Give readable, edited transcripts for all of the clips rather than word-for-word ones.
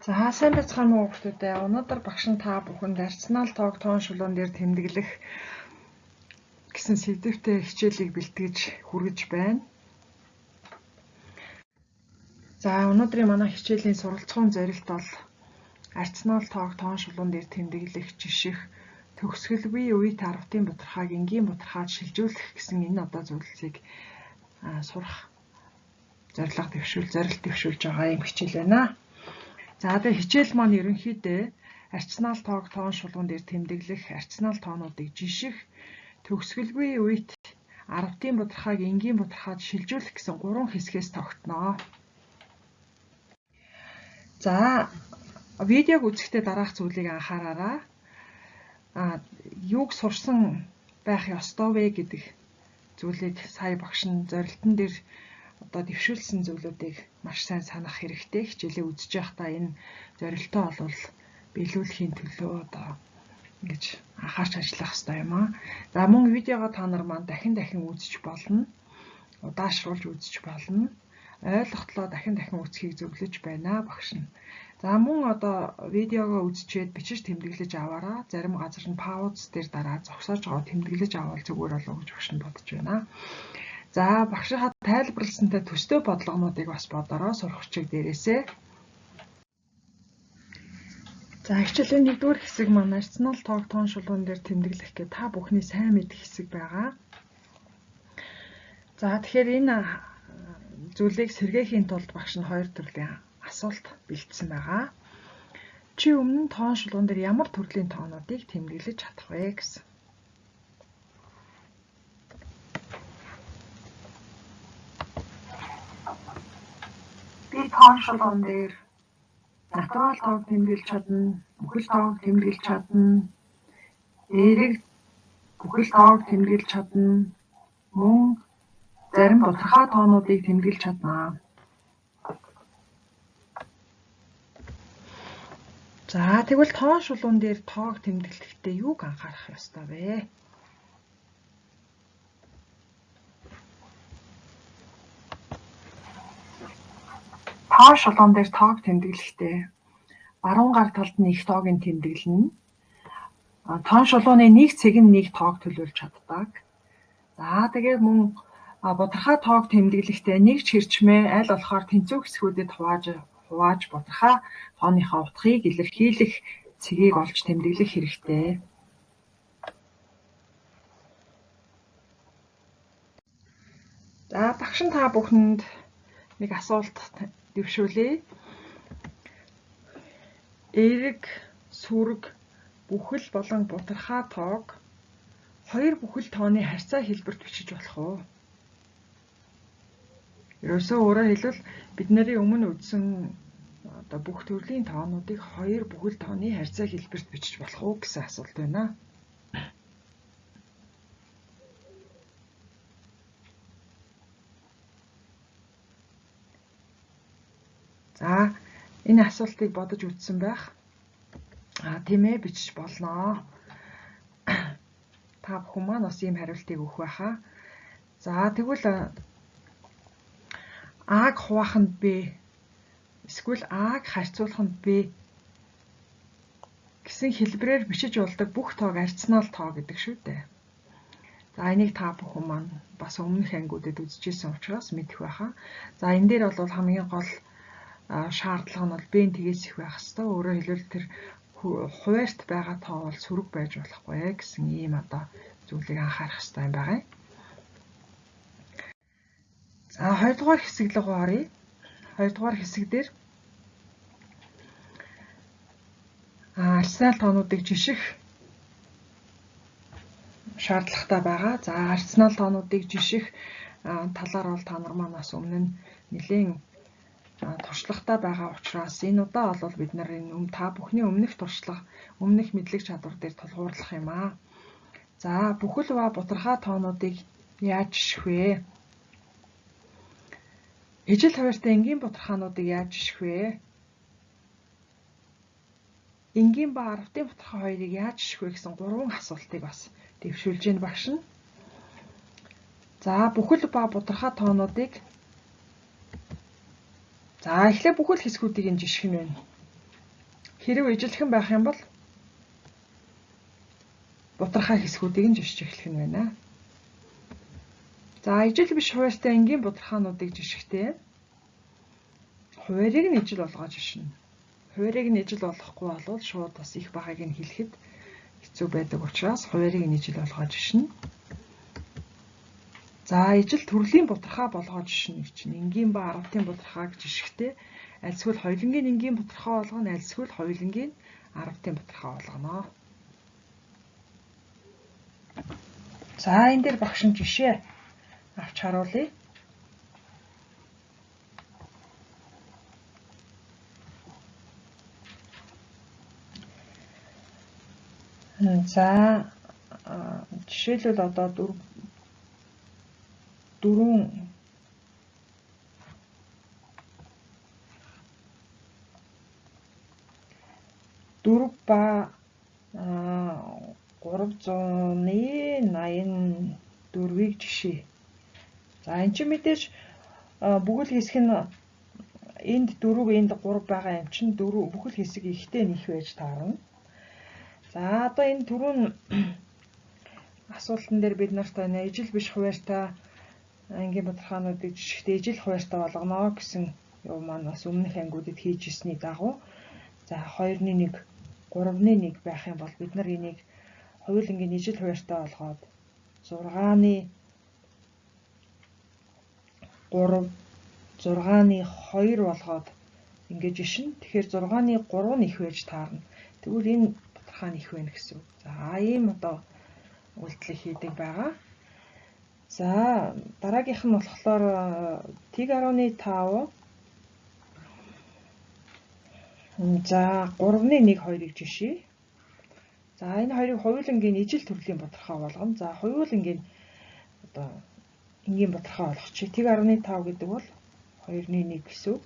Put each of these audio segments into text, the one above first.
За сайн байцгаана уу хүүхдүүдээ. Өнөөдөр багш нь та бүхэнд Arsenal тоог тоон шулуун дээр тэмдэглэх гэсэн сэдвтэй хичээлийг бэлтгэж хүргэж байна. За өнөөдрийн манай хичээлийн суралцсан зорилт бол Arsenal тоог тоон шулуун дээр тэмдэглэх жиших төгсгөлгүй үед 10-ын бутархааг энгийн бутархаад шилжүүлэх гэсэн энэ зүйлсийг сурах зорилт төвшүүлж байгаа юм хичээл байна. За тэгээ хичээл маань ерөнхийдөө Arsenal тоог тоон шулуун дээр тэмдэглэх Arsenal тоонуудыг жиших төгсгөлгүй үед 10-ын бутархааг энгийн бутархаад шилжүүлэх гэсэн 3 хэсгээс тогтноо. За видеог үзэхдээ дараах зүйлийг анхаараарай. Юуг сурсан байх ёстой вэ гэдэг зүйлийг сая багш нь зорилтон дээр дэвшүүлсэн зүйлүүдийг маш сайн санах хэрэгтэй. Хичээлээ үзэж байхдаа энэ зорилтоо бол биелүүлэхийн төлөө ингэж анхаарч ажиллах хэрэгтэй юм аа. За мөн видеого та нар маань дахин үзэж болно. Удаашруулж үзэж болно. Ойлгохлоо дахин үзхийг зөвлөж байна багш нь. За мөн видеого үзчихэд бичиж тэмдэглэж аваарай. Зарим газар нь пауз дээр дараа зогсоож байгаа тэмдэглэж авал зүгээр болов гэж багш нь бодож байна. За багшийнхаа тайлбарласантай төстэй бодлогонуудыг бас бодороо сурах чиг дээрээсээ. За хичээлийн 1-р хэсэг маань Arsenal тоог тоон шулуун дээр тэмдэглэх гэх та бүхний сайн мэдэх хэсэг байгаа. За тэгэхээр энэ зүйлийг сэргээхийн тулд багш нь 2 төрлийн асуулт бэлдсэн байгаа. Чи өмнө нь тоон шулуун дээр ямар төрлийн тоонуудыг тэмдэглэж чадах вэ гэсэн. Би тоон шулуун дээр натурал тоог тэмдэглэж чадна, бүхэл тоог тэмдэглэж чадна, эерэг бүхэл тоог тэмдэглэж чадна, мөн зарим бутархай тоонуудыг тэмдэглэж чадна. За тэгвэл тоон шулуун дээр тоог тэмдэглэхдээ юуг анхаарах ёстой вэ? Тоон шулуун дээр тоог тэмдэглэхдээ баруун гар талд нь их тоогийн тэмдэглэнэ. Тоон шулууны нэг цэг нь нэг тоог төлөөлж чаддаг. За тэгээд мөн бутархай тоог тэмдэглэхдээ нэг ч хэрчмээ аль болохоор тэнцүү хэсгүүдэд хувааж бутархай тооныхоо утгыг илэрхийлэх цэгийг олж тэмдэглэх хэрэгтэй. За багш нь та бүхэнд нэг асуулт дэвшүүлье. Эерэг, сүрэг, бүхэл болон бутархай тоог 2 бүхэл тооны харьцаа хэлбэрт бичиж болох уу? Ерөөсөө өөрөөр хэлбэл бидний өмнө үзсэн бүх төрлийн тоонуудыг 2 бүхэл тооны харьцаа хэлбэрт бичиж болох уу гэсэн асуулт байна. За энэ асуултыг бодож үзсэн байх. Тийм ээ бичиж болноо. Та бүхэн маань бас ийм хариултыг өгөх байхаа. За тэгвэл А-г хувааханд Б эсвэл А-г харьцуулах нь Б гэсэн хэлбэрээр бичиж болдог бүх тоог Arsenal тоо гэдэг шүү дээ. За энийг та бүхэн маань бас өмнөх ангиудад үзчихсэн учраас мэдэх байхаа. За энэ дээр бол хамгийн гол шаардлага нь бол Б-ийн тгээс их байх хэвээр. Өөрөөр хэлбэл тэр хуваарьт байгаа тоо бол сүрэг байж болохгүй гэсэн ийм зүйлийг анхаарах хэрэгтэй юм байна. За 2 дугаар хэсэг рүү оръё. 2 дугаар хэсэг дээр Arsenal тоонуудыг жиших шаардлагатай байгаа. За Arsenal тоонуудыг жиших талаар бол та нар маань бас өмнө нь нэлээд туршлагатай байгаа учраас энэ удаа бол бид нар та бүхний өмнөх туршлага, өмнөх мэдлэг чадвар дээр тулгуурлах юм аа. За бүхэл ба бутархай тоонуудыг яаж жиших вэ? Ижил хуваарьтай энгийн бутархаануудыг яаж жиших вэ? Энгийн ба 10-ын бутархай хоёрыг яаж жиших вэ гэсэн 3 асуултыг бас дэвшүүлж ийн багш нь. За бүхэл ба бутархай тоонуудыг эхлээд бүхэл хэсгүүдийг жиших нь байна. Хэрэв ижилхэн байх юм бол бутархай хэсгүүдийг нь жишж эхлэх нь байна. За ижил биш хуваарьтай энгийн бутархаануудыг жишгтээ хуваарийг нь ижил болгож жишнэ. Хуваарийг нь ижил болгохгүй бол шууд бас их багыг нь хэлэхэд хэцүү байдаг учраас хуваарийг нь ижил болгож жишнэ. За ижил төрлийн бутархаа болгож жишнэ гэж чинь энгийн ба аравтын бутархааг жишгтээ альсгүй хоёулангийн энгийн бутархаа болгоно, альсгүй хоёулангийн аравтын бутархаа болгоно. За энэ дээр багш нь жишээ авч харуулъя. За жишээлбэл одоо дөрвөн ба 384-ийг жишээ. За энэ чинь мэдээж бүхэл хэсэг нь энд 4 энд 3 байгаа юм чинь бүхэл хэсэг ихтэй нэх байж таарна. За одоо энэ түрүүн асуултан дээр бид нарт ижил биш хуваарьтай энгийн бутархаануудыг жишгтээ ижил хуваарьтай болгоно гэсэн юм маань бас өмнөх ангиудад хийж ирсний дагуу за 2-1, 3-1 байх юм бол бид нар энийг хоёулангийн ижил хуваарьтай болгоод 6-ны 3, 6-ны 2 болгоод ингэж ишин. Тэгэхээр 6-ны 3 нэх байж таарна. Тэгвэл энэ бутархаа нэх байна гэсэн үг. За ийм одоо үйлдэл хийдэг байгаа. За дараагийнх нь болохоор тэг 15. За 3-ны 1, 2-ыг жишээ. За энэ хоёрыг хоёулангийн ижил төрлийн бутархаа болгоно. За хоёулангийн одоо энгийн бутархаа болгочих. Тэг 15 гэдэг бол 2-ны 1 гэсэн үг.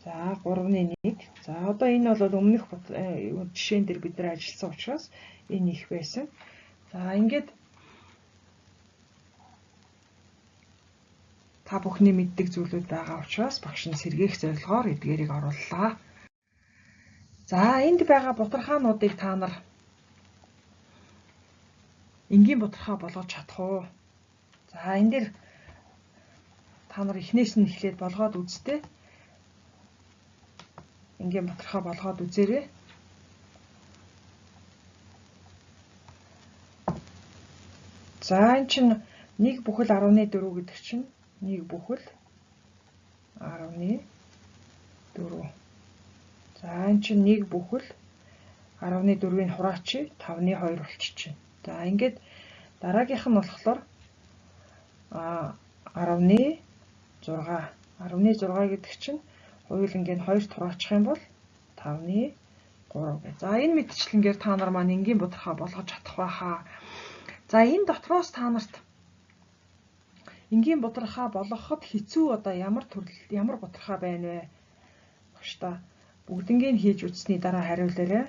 За 3-ны 1. За одоо энэ бол өмнөх жишээн дээр бид нар ажилласан учраас энэ их байсан. За ингээд та бүхний мэддэг зүйлүүд байгаа учраас багш нь сэргээх зорилгоор эдгээрийг орууллаа. За энд байгаа бутархаануудыг та нар энгийн бутархаа болгож чадах уу? За энэ дээр та нар эхнээс нь эхлээд болгоод үзтээ. Энгийн бутархаа болгоод үзээрэй. За энэ чинь 1 бүхэл 14 гэдэг чинь 1 бүхэл 14. За энэ чинь 1 бүхэл 14-ийн хураачи 5-ны 2 болчихно. За ингээд дараагийнх нь болохоор 10-ны 6. 10-ны 6 гэдэг чинь хоёулангийн 2 тураачих юм бол 5-ны 3 гэ. За энэ мэдчлэнгээр та нар маань энгийн бутархаа болгож чадах байхаа. За энэ дотроос та нарт энгийн бутархаа болгоход хэцүү одоо ямар бутархаа байна вэ? Багш та бүгднийг хийж үзсний дараа хариулаарай.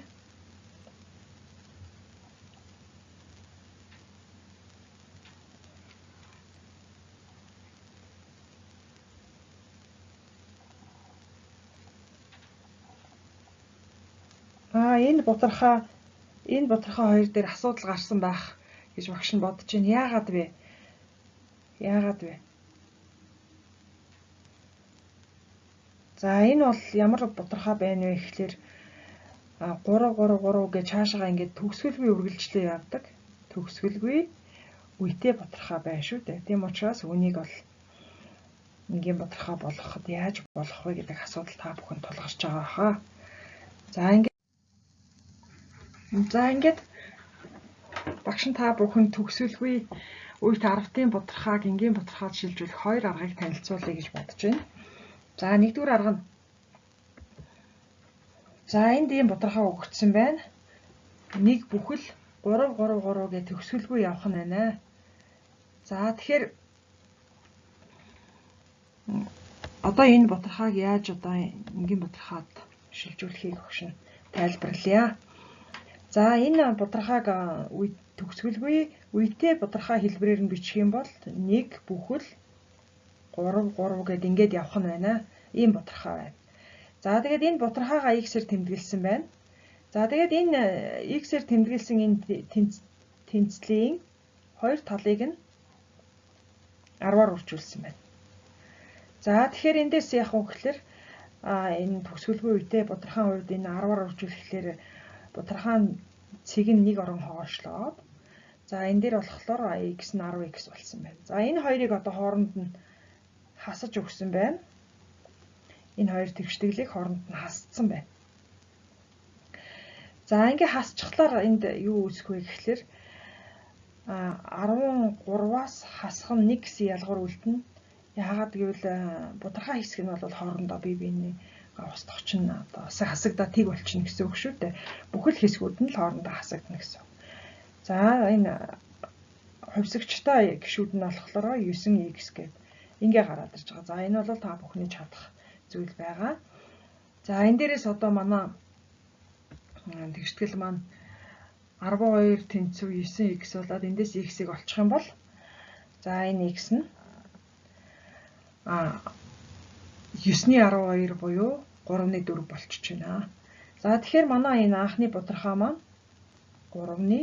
Энэ бутархаа хоёр дээр асуудал гарсан байх гэж багш нь бодож байна. Яагаад вэ? За энэ бол ямар бутархаа байна вэ гэхлээр 3 гэж цаашаа ингээд төгсгөлгүй үргэлжлээ явдаг. Төгсгөлгүй үетэй бутархаа байна шүү дээ. Тийм учраас үнийг бол энгийн бутархаа болгоход яаж болох вэ гэдэг асуудал та бүхэнд тулгарч байгаа хаа. За ингээд багш нь та бүхэн төгсгөлгүй үеит аравтын бутархааг энгийн бутархаад шилжүүлэх 2 аргыг танилцуулъя гэж бодож байна. За 1-р арга нь за энд ийм бутархаа өгөгдсөн байна. 1 бүхэл 3 гэж төгсгөлгүй явах нь байна. За тэгэхээр одоо энэ бутархааг яаж одоо энгийн бутархаад шилжүүлэхийг багш нь тайлбарлая. За энэ бутархааг төгсгөлгүй үетэй бутархаа хэлбэрээр нь бичих юм бол 1 бүхэл 3 гэд ингээд явах нь байна. Ийм бутархаа байна. За тэгээд энэ бутархаагаа x-ээр тэмдэглэсэн байна. За тэгээд энэ x-ээр тэмдэглэсэн энэ тэнцлийн хоёр талыг нь 10-аар үржүүлсэн байна. За тэгэхээр эндээс яг уу гэхэлэр энэ төгсгөлгүй үедээ бутархаан хувьд энэ 10-аар үржүүлэхлээр бутархаан цэг нь нэг орон хогоошлоод за энэ дээр болохоор x нь 10x болсон байна. За энэ хоёрыг одоо хооронд нь хасаж өгсөн байна. Энэ хоёр тэгшдэглийг хооронд нь хасцсан байна. За ингээ хасчихлаар энд юу үүсэх вэ гэхэлэр 13-аас хасах нь 1 гэсэн ялгуур үлдэнэ. Яагаад гэвэл бутархаа хэсэг нь бол хоорондоо бие биенээ устгах чинь одоо хасагдаа тэг болчихно гэсэн үг шүү дээ. Бүхэл хэсгүүд нь л хоорондоо хасагдана гэсэн. За энэ хувьсагчтай гишүүд нь болохоор 9x гэдэг ингээ гараад ирж байгаа. За энэ бол та бүхний чадах зүйл байгаа. За энэ дээрээс одоо манай тэгштгэл маань 12 тэнцүү 9x болоод эндээс x-ийг олчих юм бол за энэ x нь 9-ний 12 буюу 3-ны 4 болчихж байна. За тэгэхээр манай энэ анхны бутархаа маань 3-ны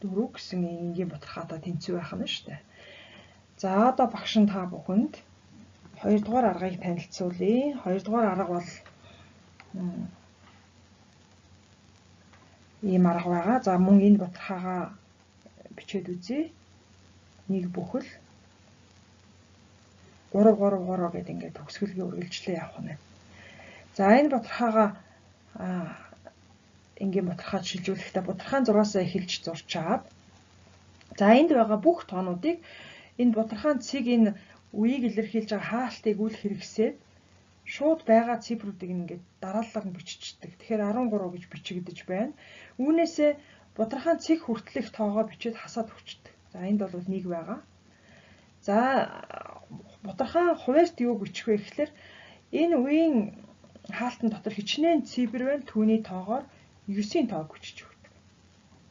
4 гэсэн энгийн бутархаатай тэнцүү байх нь шүү дээ. За одоо багш нь та бүхэнд 2 дугаар аргыг танилцуулъя. 2 дугаар арга бол ийм арга байгаа. За мөн энэ бутархаагаа бичээд үзье. Нэг бүхэл 3 3 3 гэдэг ингээд төгсгөлгүй үргэлжлээ явах нь. За энэ бутархаагаа энгийн бутархаад шилжүүлэхдээ бутархаан 6-аас эхэлж зурч аваад за энд байгаа бүх тоонуудыг энэ бутархаан цэг энэ үеийг илэрхийлж байгаа хаалтыг үл хэрэгсээд шууд байгаа цифруудыг ингээд дараалалаар нь биччихдэг. Тэгэхээр 13 гэж бичигдэж байна. Үүнээсээ бутархаан цэг хүртэлх тоогоо бичиж хасаад өгчдөг. За энд бол 1 байгаа. За бутархаан хуваарьт юу бичих вэ гэхэлэр энэ үеийн хаалтан дотор хичнээн цифр байна. Түүний тоогоор 9-ийн тоог бичиж өгдөг.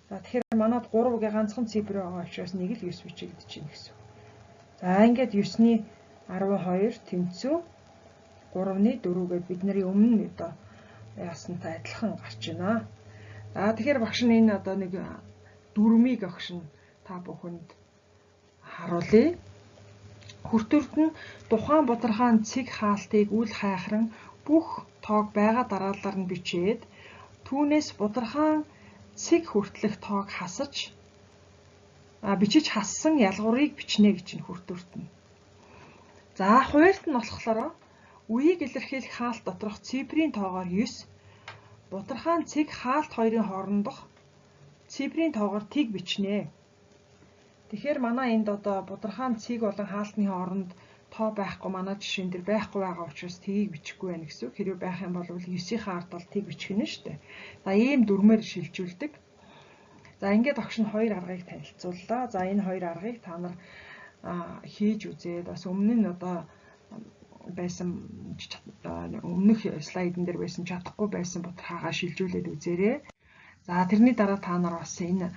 За тэгэхээр манад 3-гийн ганцхан цифр байгаа учраас 1 л 9 бичигдэж байна гэсэн. За ингээд 9-ний 12 тэнцүү 3-ны 4 гэдээ бидний өмнө одоо яаснтай адилхан гарч байна. За тэгэхээр багш нь энэ одоо нэг дүрмийг багш нь та бүхэнд харуулъя. Хүртүрд нь тухайн бутархаан цэг хаалтыг үл хайхран бүх тоог байгаа дараалалаар нь бичээд түүнээс бутархаан цэг хүртэлх тоог хасаж бичиж хассан ялгуурыг бичнэ гэж нь хүртүрд нь. За хуваарьт нь болохоор үеийг илэрхийлэх хаалт доторх цифрийн тоогоор 9, бутархаан цэг хаалт хоёрын хоорондох цифрийн тоогоор тэг бичнэ. Тэгэхээр манай энд одоо бутархаан цэг болон хаалтны хооронд тоо байхгүй манай жишээн дээр байхгүй байгаа учраас тгийг бичихгүй байна гэсэн. Хэрвээ байх юм бол 9-ийн ард бол тэг бичих нь шүү дээ. За ийм дүрмээр шилжүүлдэг. За ингээд огш нь хоёр аргыг танилцууллаа. За энэ хоёр аргыг та нар хийж үзээд бас өмнө нь одоо байсан өмнөх слайдн дээр байсан чадахгүй байсан бутархаагаа шилжүүлээд үзээрэй. За тэрний дараа та нар бас энэ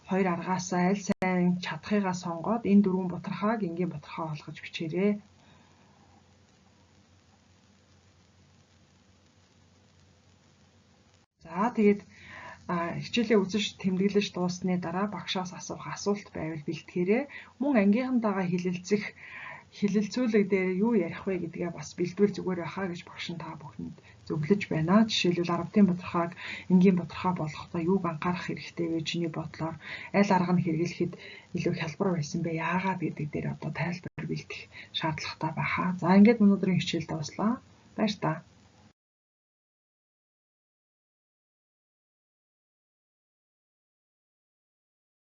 хоёр аргаас аль сайн чадахыгаа сонгоод энэ дөрвөн бутархааг энгийн бутархаа болгож бичээрэй. За тэгээд хичээлээ үзэж тэмдэглэж дууссаны дараа багшаас асуух асуулт байвал бэлтгэрэй. Мөн ангийнхантайгаа хилэлцүүлэг дээр юу ярих вэ гэдгээ бас бэлдвэл зүгээр байхаа гэж багш нь та бүхэнд зөвлөж байна. Жишээлбэл 10-ын бутархааг энгийн бутархаа болгохдоо юуг анхаарах хэрэгтэй вэ? Чиний бодлоор аль арга нь хэрэглэхэд илүү хялбар байсан бэ? Яагаад гэдэг дээр одоо тайлбар бэлдэх шаардлагатай байхаа. За ингээд өнөөдрийн хичээл дуслаа. Баяр та.